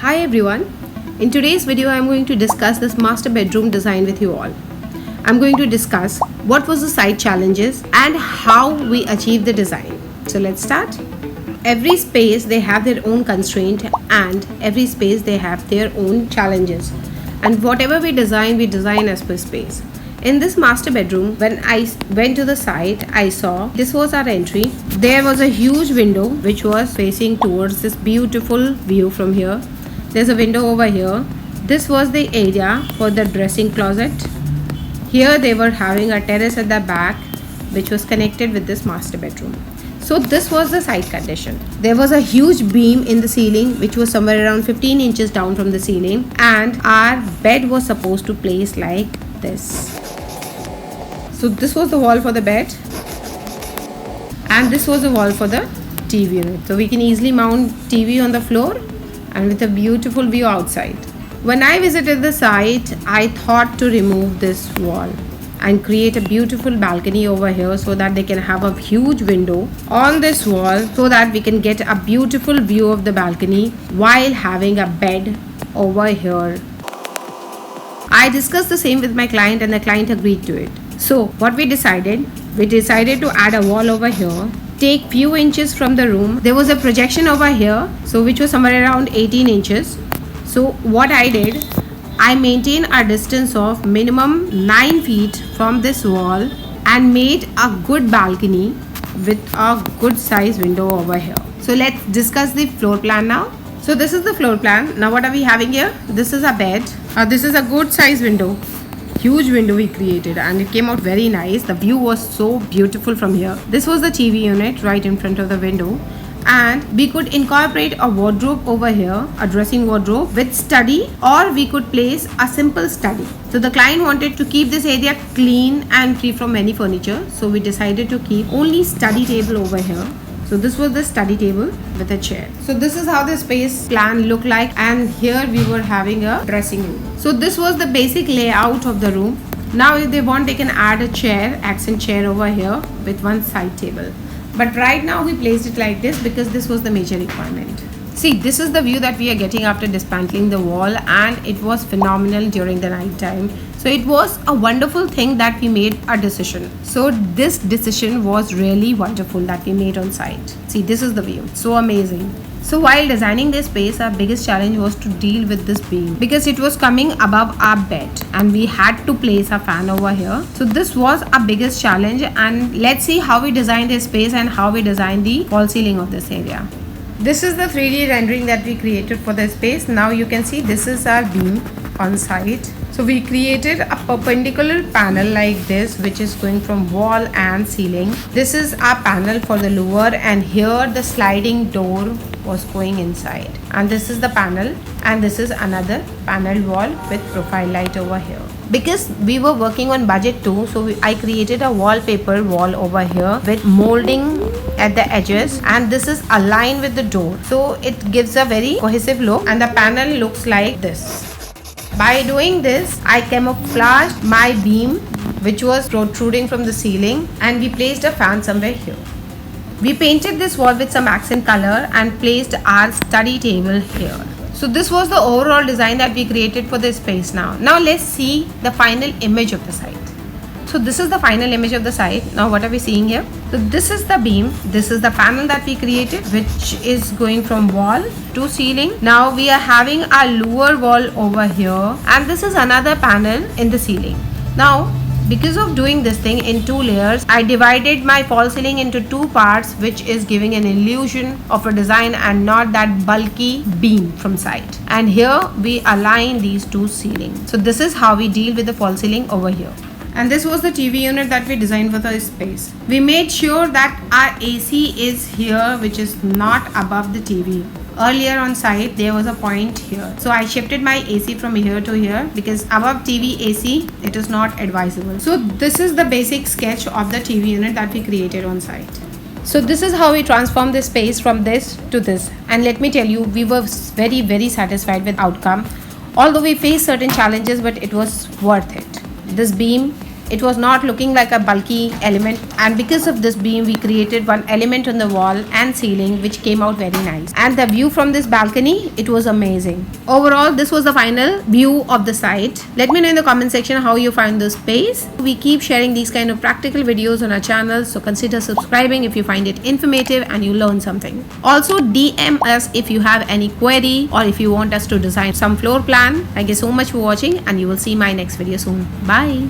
Hi everyone. In today's video I am going to discuss this master bedroom design with you all. I'm going to discuss what was the site challenges and how we achieved the design. So let's start. Every space they have their own constraint and every space they have their own challenges. And whatever we design as per space. In this master bedroom, when I went to the site, I saw this was our entry. There was a huge window which was facing towards this beautiful view from here. There's a window over here. This was the area for the dressing closet. Here they were having a terrace at the back which was connected with this master bedroom. So this was the site condition. There was a huge beam in the ceiling which was somewhere around 15 inches down from the ceiling, and our bed was supposed to place like this. So this was the wall for the bed and this was the wall for the TV unit. So we can easily mount TV on the floor and with a beautiful view outside. When I visited the site, I thought to remove this wall and create a beautiful balcony over here so that they can have a huge window on this wall so that we can get a beautiful view of the balcony while having a bed over here. I discussed the same with my client and the client agreed to it. So what we decided to add a wall over here, take few inches from the room. There was a projection over here, so which was somewhere around 18 inches. So what I did, I maintained a distance of minimum 9 feet from this wall and made a good balcony with a good size window over here. So let's discuss the floor plan now. So this is the floor plan. Now what are we having here? This is a bed. This is a good size window. Huge window we created and it came out very nice. The view was so beautiful from here. This was the TV unit right in front of the window, and we could incorporate a wardrobe over here, a dressing wardrobe with study, or we could place a simple study. So the client wanted to keep this area clean and free from any furniture, so we decided to keep only study table over here. So this was the study table with a chair. So this is how the space plan looked like, and here we were having a dressing room. So this was the basic layout of the room. Now if they want, they can add a chair, accent chair over here with one side table. But right now we placed it like this because this was the major requirement. See, this is the view that we are getting after dismantling the wall, and it was phenomenal during the night time. So it was a wonderful thing that we made a decision. So this decision was really wonderful that we made on site. See, this is the view. So amazing. So while designing this space, our biggest challenge was to deal with this beam because it was coming above our bed and we had to place a fan over here. So this was our biggest challenge, and let's see how we designed this space and how we designed the false ceiling of this area. This is the 3D rendering that we created for the space. Now you can see this is our beam on site. So we created a perpendicular panel like this which is going from wall and ceiling. This is our panel for the lower, and here the sliding door was going inside, and this is the panel, and this is another panel wall with profile light over here. Because we were working on budget too, so I created a wallpaper wall over here with molding at the edges, and this is aligned with the door, so it gives a very cohesive look, and the panel looks like this. By doing this, I camouflaged my beam which was protruding from the ceiling, and we placed a fan somewhere here. We painted this wall with some accent color and placed our study table here. So this was the overall design that we created for this space now. Now let's see the final image of the site. So this is the final image of the site. Now what are we seeing here? So this is the beam. This is the panel that we created which is going from wall to ceiling. Now we are having a lower wall over here, and this is another panel in the ceiling. Now because of doing this thing in 2 layers, I divided my false ceiling into 2 parts, which is giving an illusion of a design and not that bulky beam from side. And here we align these 2 ceilings. So this is how we deal with the false ceiling over here. And this was the TV unit that we designed for the space. We made sure that our AC is here, which is not above the TV. Earlier on site there was a point here, so I shifted my AC from here to here because above TV AC it is not advisable. So this is the basic sketch of the TV unit that we created on site. So this is how we transformed the space from this to this, and let me tell you, we were very satisfied with outcome. Although we faced certain challenges, but it was worth it. This beam It was not looking like a bulky element, and because of this beam we created one element on the wall and ceiling which came out very nice. And the view from this balcony, it was amazing. Overall, this was the final view of the site. Let me know in the comment section how you find this space. We keep sharing these kind of practical videos on our channel, so consider subscribing if you find it informative and you learn something. Also DM us if you have any query or if you want us to design some floor plan. Thank you so much for watching, and you will see my next video soon. Bye.